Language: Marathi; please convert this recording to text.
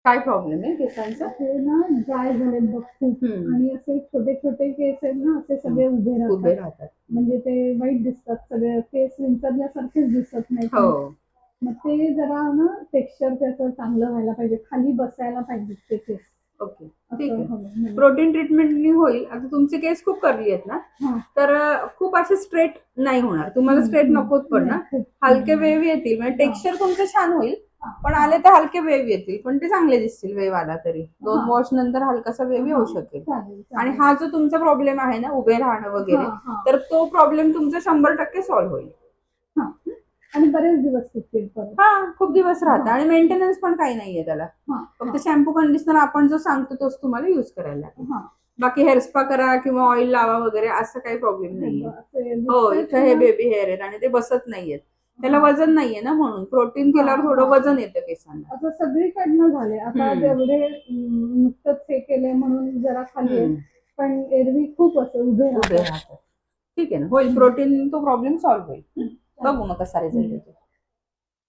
काय प्रॉब्लेम आहे केसांचा? ते ना ड्राय झालेत बघ खूप आणि असे छोटे छोटे केस आहेत ना असे सगळे उभे उभे राहतात. राहतात. म्हणजे ते वाईट दिसतात सगळे केस विंचरल्यासारखेच दिसत नाहीत हो. मग ते जरा ना टेक्स्चर त्याचं चांगलं व्हायला पाहिजे खाली बसायला पाहिजे ते केस ओके, ठीक असं आहे. हवं म्हणजे. प्रोटीन ट्रीटमेंटनी होईल. आता तुमचे केस खूप कर्ली आहेत ना, हा तर खूप असे स्ट्रेट नाही होणार. तुम्हाला स्ट्रेट नकोच पण ना, हलके वेव्ह येतील. म्हणजे टेक्स्चर तुमचं छान होईल. पण आले तर हलके वेव्ह येतील, पण ते चांगले दिसतील वेव्ह आला तरी. 2 वॉश नंतर हलकासा वेव्ह येऊ शकेल. आणि हा जो तुमचा प्रॉब्लेम आहे ना उभे राहणं वगैरे, तर तो प्रॉब्लेम तुमचा 100% सॉल्व्ह होईल. आणि बरेच दिवस टिकतील परत. हा, खूप दिवस राहतं आणि मेंटेनन्स पण काही नाहीये त्याला. फक्त शॅम्पू कंडिशनर आपण जो सांगतो तोच तुम्हाला युज करायला लागेल. बाकी हेअर स्पा करा किंवा ऑइल लावा वगैरे असं काही प्रॉब्लेम नाहीये. हो, इथं हे बेबी हेअर आहेत आणि ते बसत नाहीयेत. त्याला वजन नाहीये ना, म्हणून प्रोटीन केल्यावर थोडं वजन येतं केसांना. असं सगळीकडनं झाले आता जेवढे नुकतंच हे केलंय म्हणून जरा खाली आहे. पण एरवी खूप असं उभे राहतात. ठीक आहे ना, होईल. प्रोटीन तो प्रॉब्लेम सॉल्व्ह होईल. बघू मग कसा रिझल्ट येतो.